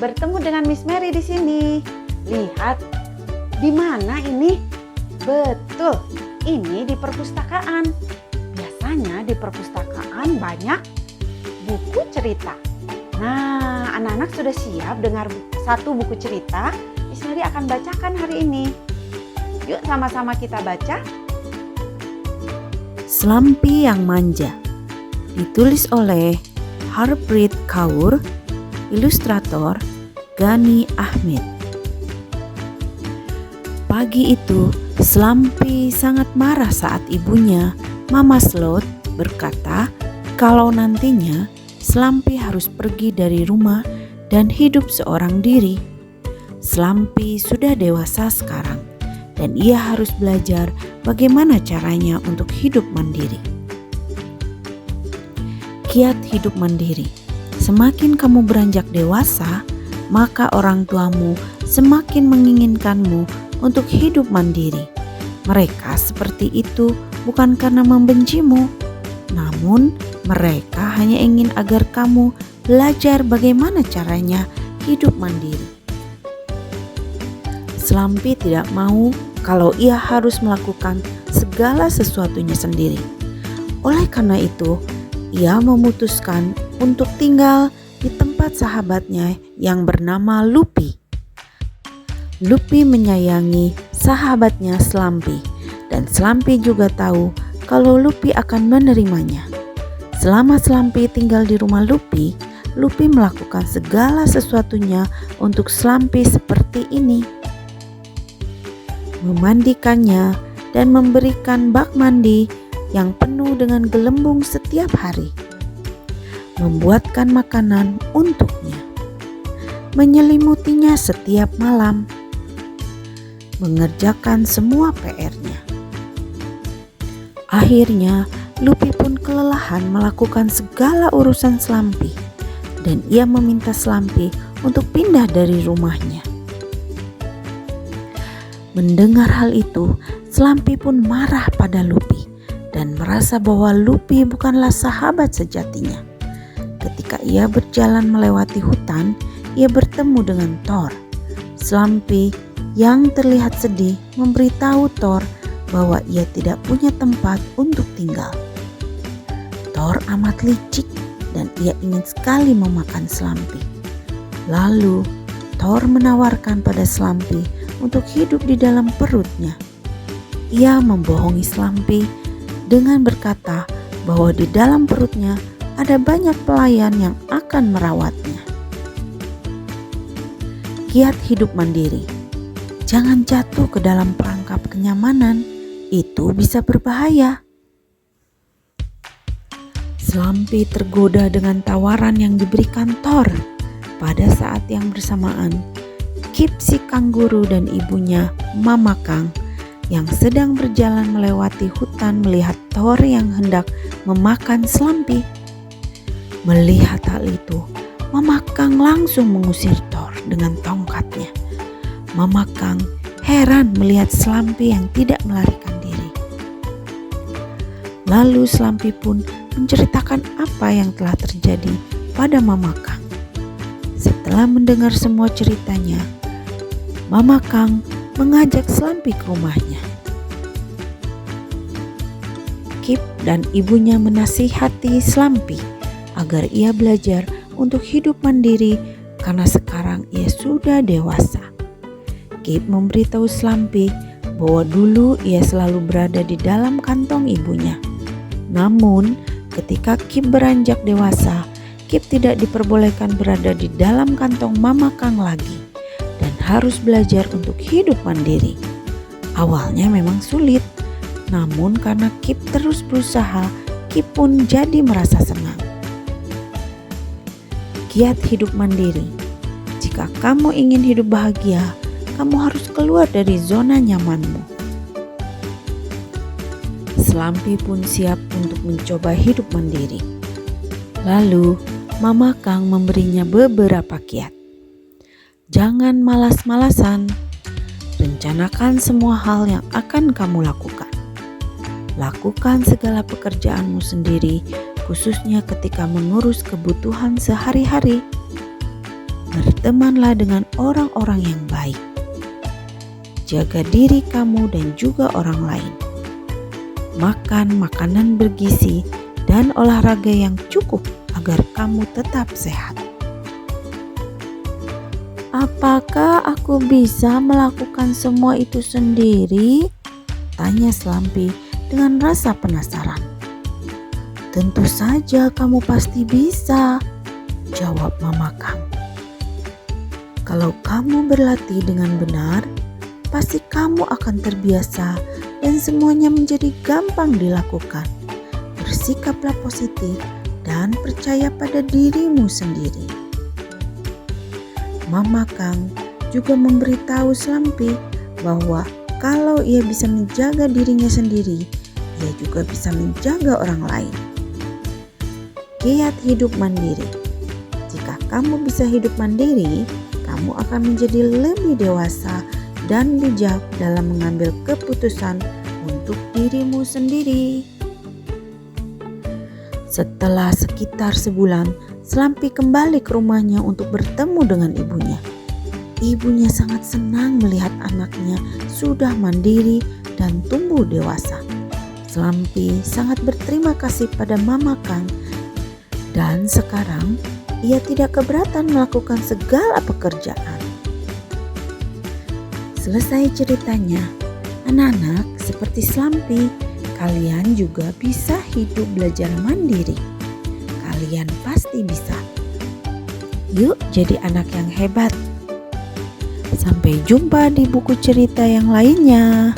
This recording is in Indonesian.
bertemu dengan Miss Mary di sini. Lihat, di mana ini? Betul, ini di perpustakaan. Biasanya di perpustakaan banyak buku cerita. Nah, anak-anak sudah siap dengar satu buku cerita? Miss Mary akan bacakan hari ini. Yuk sama-sama kita baca. Slampy yang Manja, ditulis oleh Harpreet Kaur, ilustrator Gani Ahmed. Pagi itu, Slampy sangat marah saat ibunya, Mama Sloth, berkata kalau nantinya Slampy harus pergi dari rumah dan hidup seorang diri. Slampy sudah dewasa sekarang dan ia harus belajar bagaimana caranya untuk hidup mandiri. Kiat hidup mandiri. Semakin kamu beranjak dewasa, maka orang tuamu semakin menginginkanmu untuk hidup mandiri. Mereka seperti itu bukan karena membencimu, namun mereka hanya ingin agar kamu belajar bagaimana caranya hidup mandiri. Slampy tidak mau kalau ia harus melakukan segala sesuatunya sendiri. Oleh karena itu, ia memutuskan untuk tinggal di tempat sahabatnya yang bernama Lupi. Lupi menyayangi sahabatnya Slampy dan Slampy juga tahu kalau Lupi akan menerimanya. Selama Slampy tinggal di rumah Lupi, Lupi melakukan segala sesuatunya untuk Slampy seperti ini. Memandikannya dan memberikan bak mandi yang penuh dengan gelembung setiap hari, membuatkan makanan untuknya, menyelimutinya setiap malam, mengerjakan semua PR-nya. Akhirnya, Lupi pun kelelahan melakukan segala urusan Slampy dan ia meminta Slampy untuk pindah dari rumahnya. Mendengar hal itu, Slampy pun marah pada Lupi dan merasa bahwa Lupi bukanlah sahabat sejatinya. Ketika ia berjalan melewati hutan, ia bertemu dengan Thor. Slampy yang terlihat sedih memberitahu Thor bahwa ia tidak punya tempat untuk tinggal. Thor amat licik dan ia ingin sekali memakan Slampy. Lalu Thor menawarkan pada Slampy untuk hidup di dalam perutnya. Ia membohongi Slampy dengan berkata bahwa di dalam perutnya ada banyak pelayan yang akan merawatnya. Kiat hidup mandiri. Jangan jatuh ke dalam perangkap kenyamanan, itu bisa berbahaya. Slampy tergoda dengan tawaran yang diberikan Thor. Pada saat yang bersamaan, Kip si kanguru dan ibunya, Mama Kang, yang sedang berjalan melewati hutan melihat Thor yang hendak memakan Slampy. Melihat hal itu, Mama Kang langsung mengusir Thor dengan tongkatnya. Mama Kang heran melihat Slampy yang tidak melarikan diri. Lalu Slampy pun menceritakan apa yang telah terjadi pada Mama Kang. Setelah mendengar semua ceritanya, Mama Kang mengajak Slampy ke rumahnya. Kip dan ibunya menasihati Slampy agar ia belajar untuk hidup mandiri karena sekarang ia sudah dewasa. Kip memberitahu Slampy bahwa dulu ia selalu berada di dalam kantong ibunya. Namun, ketika Kip beranjak dewasa, Kip tidak diperbolehkan berada di dalam kantong Mama Kang lagi dan harus belajar untuk hidup mandiri. Awalnya memang sulit, namun karena Kip terus berusaha, Kip pun jadi merasa senang. Kiat hidup mandiri. Jika kamu ingin hidup bahagia, kamu harus keluar dari zona nyamanmu. Slampy pun siap untuk mencoba hidup mandiri. Lalu, Mama Kang memberinya beberapa kiat. Jangan malas-malasan. Rencanakan semua hal yang akan kamu lakukan. Lakukan segala pekerjaanmu sendiri, khususnya ketika mengurus kebutuhan sehari-hari. Bertemanlah dengan orang-orang yang baik. Jaga diri kamu dan juga orang lain. Makan makanan bergizi dan olahraga yang cukup agar kamu tetap sehat. Apakah aku bisa melakukan semua itu sendiri? Tanya Slampy dengan rasa penasaran. Tentu saja kamu pasti bisa, jawab Mama Kang. Kalau kamu berlatih dengan benar, pasti kamu akan terbiasa dan semuanya menjadi gampang dilakukan. Bersikaplah positif dan percaya pada dirimu sendiri. Mama Kang juga memberitahu Slampy bahwa kalau ia bisa menjaga dirinya sendiri, ia juga bisa menjaga orang lain. Giat hidup mandiri. Jika kamu bisa hidup mandiri, kamu akan menjadi lebih dewasa dan bijak dalam mengambil keputusan untuk dirimu sendiri. Setelah sekitar sebulan, Slampy kembali ke rumahnya untuk bertemu dengan ibunya. Ibunya sangat senang melihat anaknya sudah mandiri dan tumbuh dewasa. Slampy sangat berterima kasih pada Mama Kang dan sekarang ia tidak keberatan melakukan segala pekerjaan. Selesai ceritanya, anak-anak seperti Slampy, kalian juga bisa hidup belajar mandiri. Kalian pasti bisa. Yuk jadi anak yang hebat. Sampai jumpa di buku cerita yang lainnya.